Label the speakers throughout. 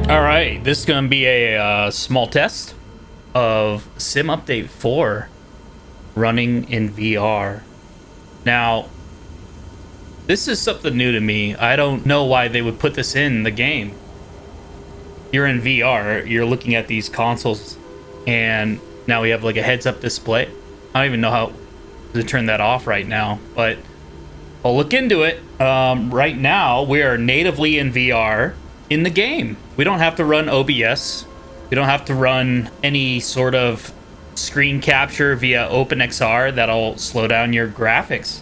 Speaker 1: All right, this is going to be a small test of Sim Update 4 running in VR. Now, this is something new to me. I don't know why they would put this in the game. You're in VR, you're looking at these consoles, and now we have like a heads-up display. I don't even know how to turn that off right now, but I'll look into it. Right now, we are natively in VR in the game. We don't have to run OBS. We don't have to run any sort of screen capture via OpenXR that'll slow down your graphics.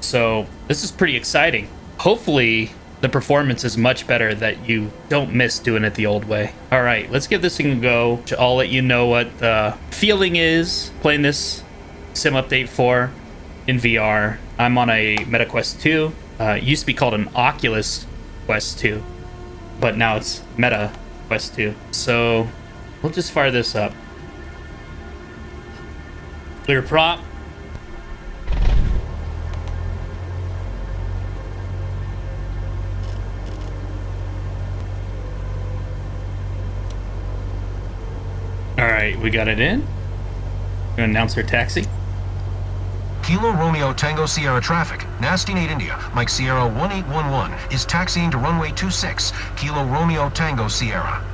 Speaker 1: So this is pretty exciting. Hopefully the performance is much better, that you don't miss doing it the old way. All right, let's give this thing a go. I'll let you know what the feeling is playing this Sim Update 4 in VR. I'm on a Meta Quest 2. It used to be called an Oculus Quest 2, but now it's Meta Quest 2. So we'll just fire this up. Clear prop. All right, we got it in. We're gonna announce our taxi.
Speaker 2: Kilo Romeo Tango Sierra traffic. Nasty Nate India, Mike Sierra 1811 is taxiing to runway 26, Kilo Romeo Tango Sierra.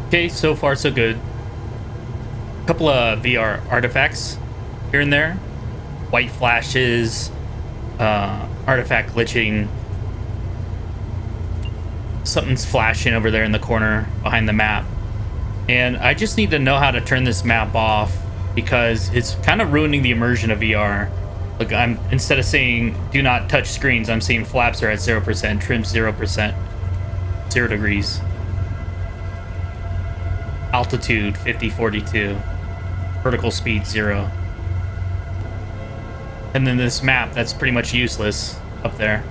Speaker 1: Okay, so far so good. A couple of VR artifacts here and there. White flashes, artifact glitching. Something's flashing over there in the corner behind the map. And I just need to know how to turn this map off, because it's kind of ruining the immersion of VR. Look, I'm, instead of saying do not touch screens, I'm saying flaps are at 0%, trims 0%, 0 degrees. Altitude 5042, vertical speed 0. And then this map that's pretty much useless up there.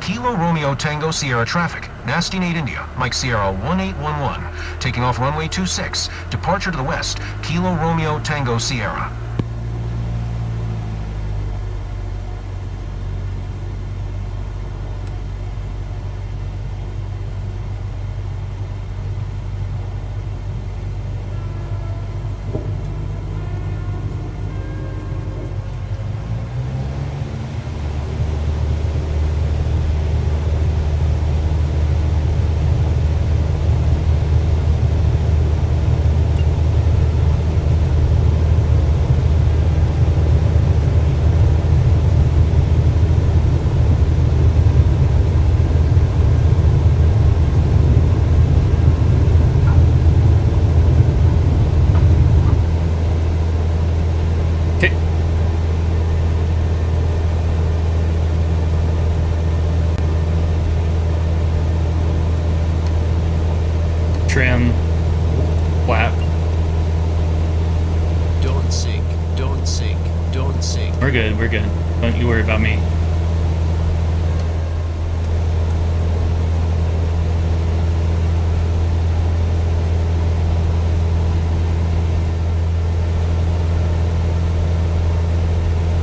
Speaker 2: Kilo Romeo Tango Sierra traffic. Nasty Nate India, Mike Sierra 1811, taking off runway 26, departure to the west, Kilo Romeo Tango Sierra.
Speaker 1: Okay. Trim. Flap.
Speaker 3: Don't sink, don't sink, don't sink.
Speaker 1: We're good, we're good. Don't you worry about me.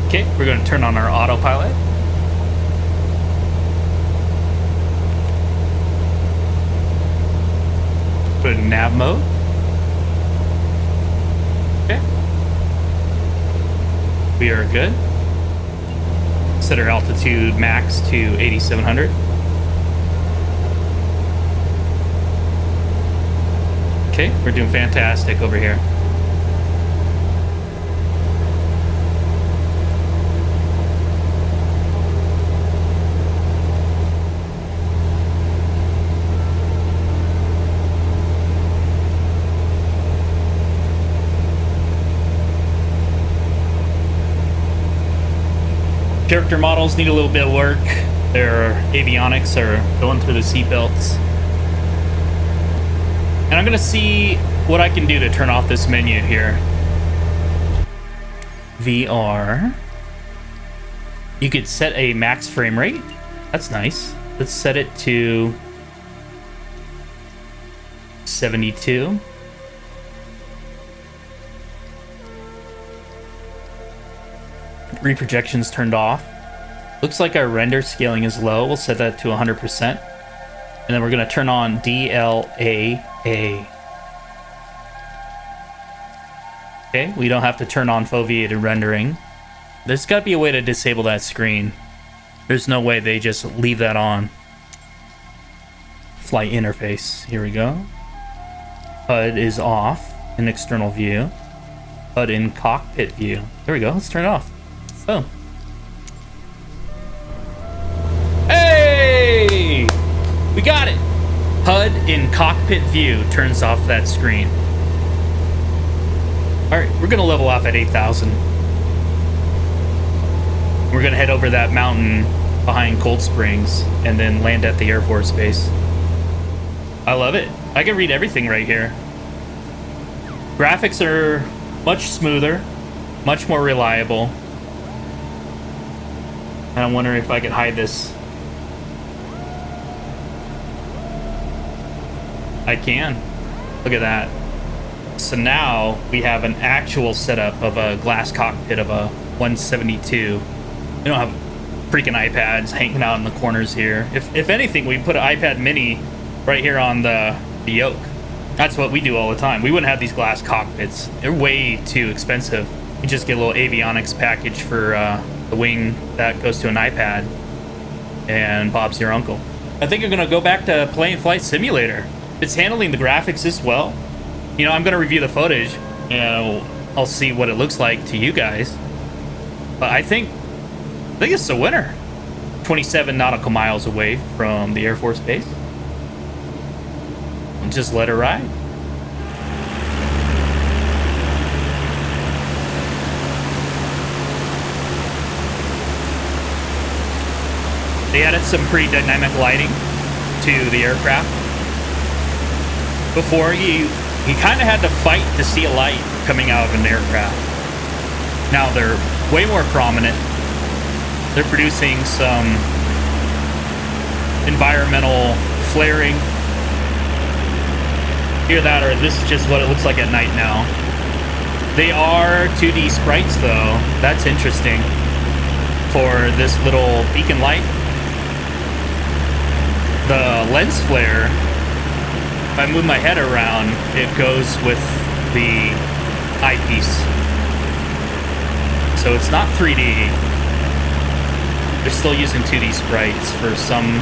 Speaker 1: Okay, we're going to turn on our autopilot. Put it in nav mode. Okay. We are good. Set our altitude max to 8,700. Okay, we're doing fantastic over here. Character models need a little bit of work. Their avionics are going through the seatbelts. And I'm gonna see what I can do to turn off this menu here. VR. You could set a max frame rate. That's nice. Let's set it to 72. Reprojections turned off. Looks like our render scaling is low. We'll set that to 100%. And then we're going to turn on DLAA. Okay, we don't have to turn on foveated rendering. There's got to be a way to disable that screen. There's no way they just leave that on. Flight interface. Here we go. HUD is off in external view. HUD in cockpit view. There we go. Let's turn it off. Boom. Hey! We got it! HUD in cockpit view turns off that screen. Alright, we're gonna level off at 8,000. We're gonna head over that mountain behind Cold Springs and then land at the Air Force Base. I love it. I can read everything right here. Graphics are much smoother, much more reliable. And I'm wondering if I could hide this. I can. Look at that. So now we have an actual setup of a glass cockpit of a 172. We don't have freaking iPads hanging out in the corners here. If anything, we put an iPad mini right here on the yoke. That's what we do all the time. We wouldn't have these glass cockpits. They're way too expensive. You just get a little avionics package for the wing that goes to an iPad, and Bob's your uncle. I think I'm gonna go back to playing Flight Simulator. It's handling the graphics this well. You know, I'm gonna review the footage and I'll see what it looks like to you guys. But I think it's a winner. 27 nautical miles away from the Air Force Base. And just let her ride. They added some pretty dynamic lighting to the aircraft. Before, you kind of had to fight to see a light coming out of an aircraft. Now they're way more prominent. They're producing some environmental flaring. Hear that, or this is just what it looks like at night now. They are 2D sprites though. That's interesting. For this little beacon light. The lens flare, if I move my head around, it goes with the eyepiece. So it's not 3D. They're still using 2D sprites for some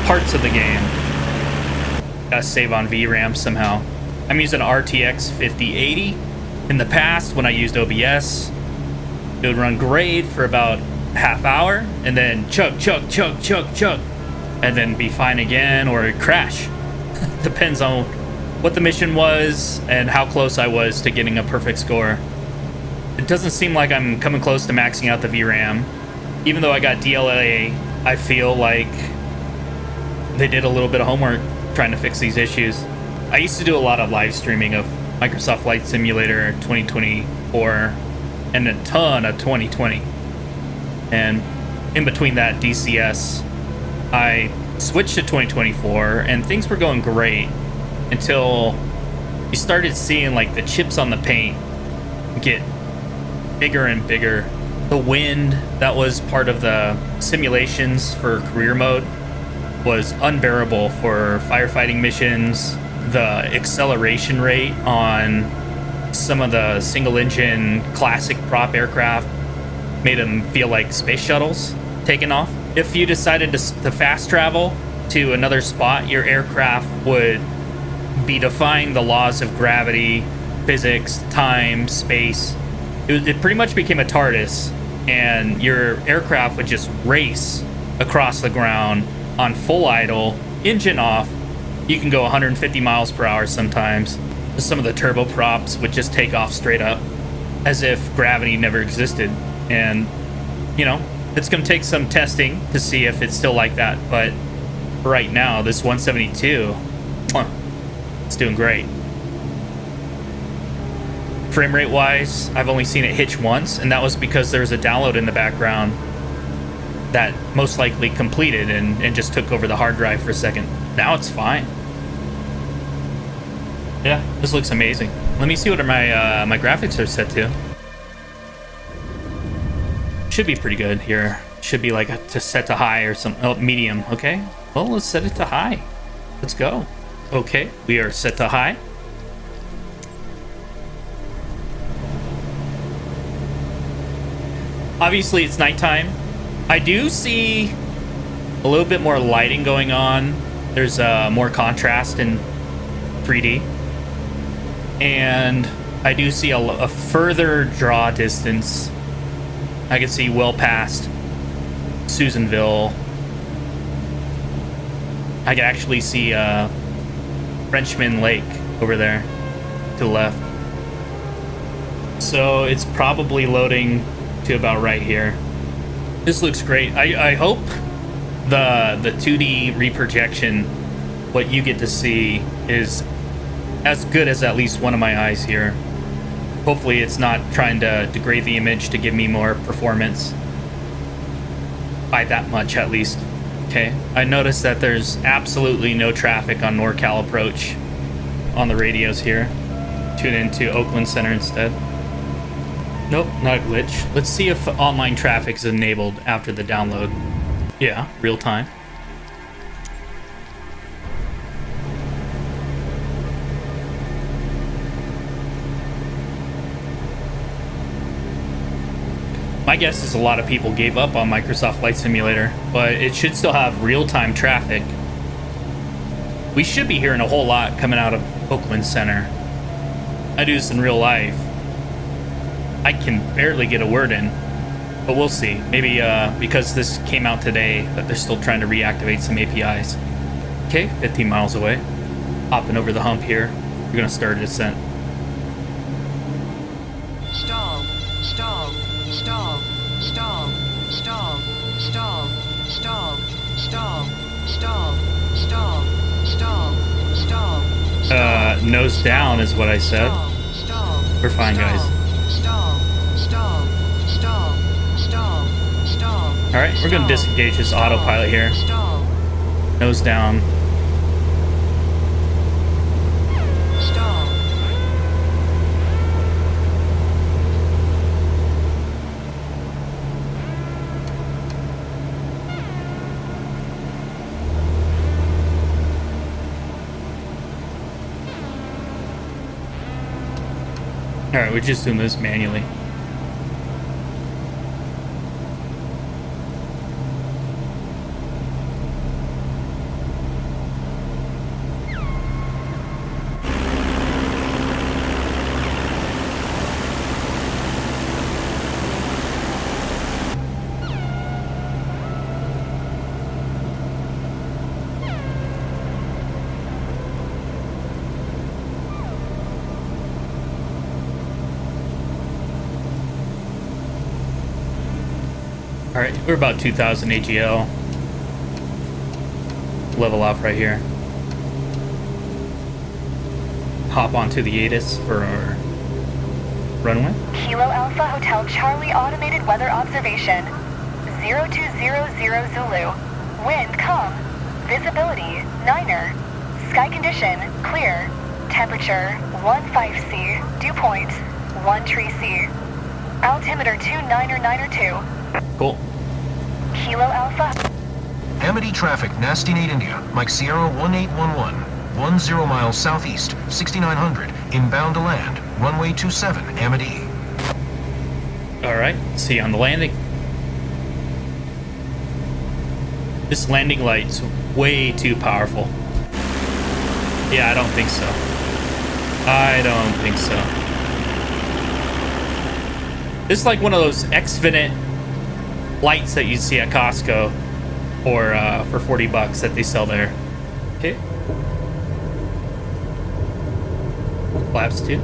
Speaker 1: parts of the game. Gotta save on VRAM somehow. I'm using RTX 5080. In the past, when I used OBS, it would run great for about half hour, and then chug, and then be fine again, or it'd crash. Depends on what the mission was and how close I was to getting a perfect score. It doesn't seem like I'm coming close to maxing out the VRAM. Even though I got DLA, I feel like they did a little bit of homework trying to fix these issues. I used to do a lot of live streaming of Microsoft Flight Simulator 2024 and a ton of 2020. And in between that, DCS, I switched to 2024 and things were going great until you started seeing like the chips on the paint get bigger and bigger. The wind that was part of the simulations for career mode was unbearable for firefighting missions. The acceleration rate on some of the single engine classic prop aircraft made them feel like space shuttles taking off. If you decided to fast travel to another spot, your aircraft would be defying the laws of gravity, physics, time, space. It pretty much became a TARDIS, and your aircraft would just race across the ground on full idle, engine off. You can go 150 miles per hour sometimes. Some of the turboprops would just take off straight up as if gravity never existed. And, you know, it's going to take some testing to see if it's still like that. But right now, this 172, it's doing great. Frame rate wise, I've only seen it hitch once, and that was because there was a download in the background. that most likely completed and just took over the hard drive for a second. Now it's fine. Yeah, this looks amazing. Let me see what my my graphics are set to. Should be pretty good here. Should be like to set to high or some medium. Okay, well, let's set it to high. Let's go. Okay, we are set to high. Obviously it's nighttime. I do see a little bit more lighting going on. There's more contrast in 3D, and I do see a further draw distance. I can see well past Susanville. I can actually see Frenchman Lake over there to the left. So it's probably loading to about right here. This looks great. I hope the 2D reprojection, what you get to see, is as good as at least one of my eyes here. Hopefully it's not trying to degrade the image to give me more performance by that much at least. Okay, I noticed that there's absolutely no traffic on NorCal Approach on the radios here. Tune into Oakland Center instead. Nope, not a glitch. Let's see if online traffic is enabled after the download. Yeah, real time. My guess is a lot of people gave up on Microsoft Flight Simulator, but it should still have real-time traffic. We should be hearing a whole lot coming out of Oakland Center. I do this in real life. I can barely get a word in, but we'll see. Maybe because this came out today, that they're still trying to reactivate some APIs. Okay, 15 miles away. Hopping over the hump here. We're gonna start a descent.
Speaker 4: Stall, stall, stall, stall, stall, stall, stall, stall, stall, stall, stall, stall.
Speaker 1: Nose down is what I said. We're fine, guys. All right, we're gonna disengage this autopilot here. Nose down. All right, we're just doing this manually. All right, we're about 2,000 AGL. Level off right here. Hop onto the ATIS for our runway.
Speaker 5: Kilo Alpha Hotel Charlie automated weather observation. 0200 Zulu. Wind calm. Visibility 9er. Sky condition clear. Temperature 15C. Dew point 13C. Altimeter 29er 2.
Speaker 1: Cool.
Speaker 5: Kilo Alpha.
Speaker 2: Amity traffic, Nasty Nate, India. Mike Sierra 1811. 10 miles southeast, 6900. Inbound to land. Runway 27, Amity.
Speaker 1: All right, see you on the landing. This landing light's way too powerful. Yeah, I don't think so. I don't think so. This is like one of those Xfinite lights that you see at Costco for 40 bucks that they sell there. Okay. Flaps 2.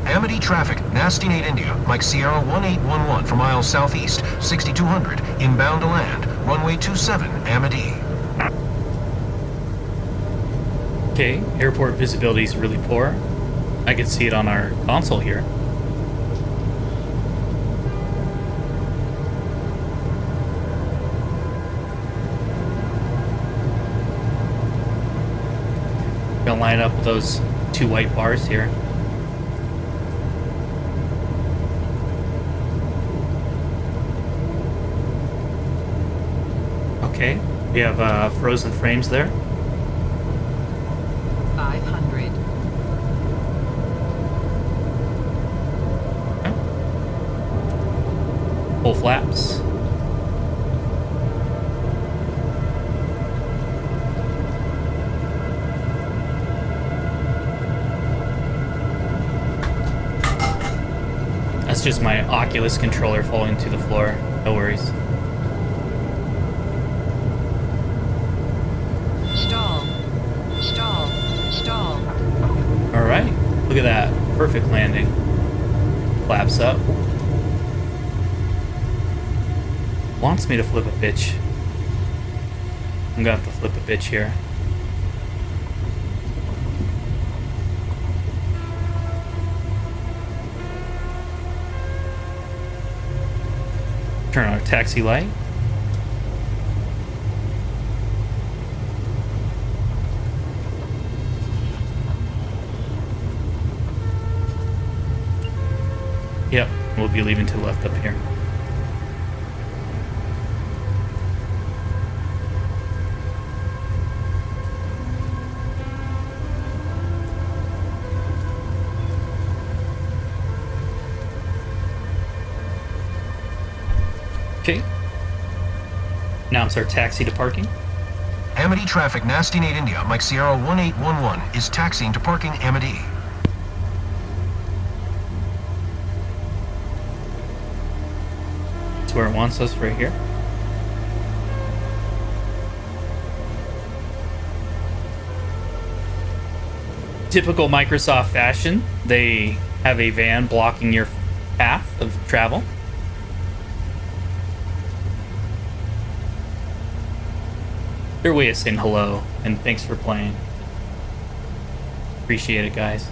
Speaker 2: Amity traffic, Nasty Nate, India. Mike Sierra 1811 for miles southeast, 6200. Inbound to land. Runway 27, Amity.
Speaker 1: Okay, airport visibility is really poor. I can see it on our console here. Gonna line up those 2 white bars here. Okay, we have frozen frames there.
Speaker 4: 500.
Speaker 1: Okay. Full flaps. That's just my Oculus controller falling to the floor. No worries.
Speaker 4: Stall. Stall. Stall.
Speaker 1: All right, look at that. Perfect landing. Flaps up. Wants me to flip a bitch. I'm gonna have to flip a bitch here. Turn on our taxi light. Yep, we'll be leaving to the left up here. Okay. Now it's our taxi to parking.
Speaker 2: Amity traffic, Nasty Nate India, Mike Sierra 1811 is taxiing to parking Amity.
Speaker 1: It's where it wants us, right here. Typical Microsoft fashion, they have a van blocking your path of travel. Their way of saying hello and thanks for playing. Appreciate it, guys.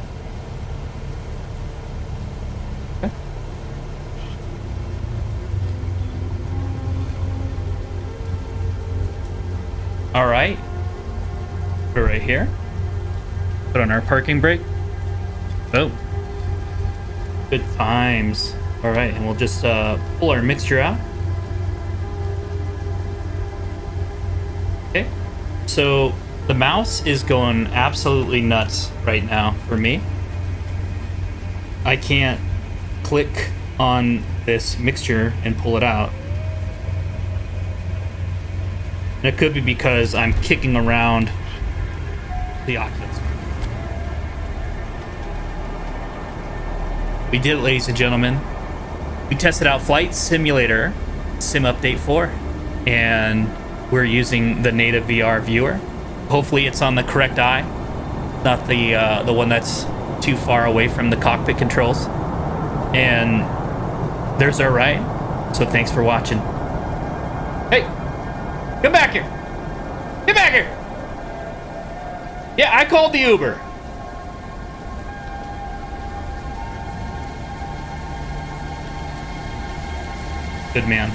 Speaker 1: Okay. All right. We're right here. Put on our parking brake. Oh. Good times. All right, and we'll just pull our mixture out. Okay, so the mouse is going absolutely nuts right now for me. I can't click on this mixture and pull it out. And it could be because I'm kicking around the Oculus. We did it, ladies and gentlemen. We tested out Flight Simulator Sim Update 4, and we're using the native VR viewer. Hopefully it's on the correct eye, not the one that's too far away from the cockpit controls. And there's our ride. So thanks for watching. Hey, come back here. Get back here. Yeah, I called the Uber. Good man.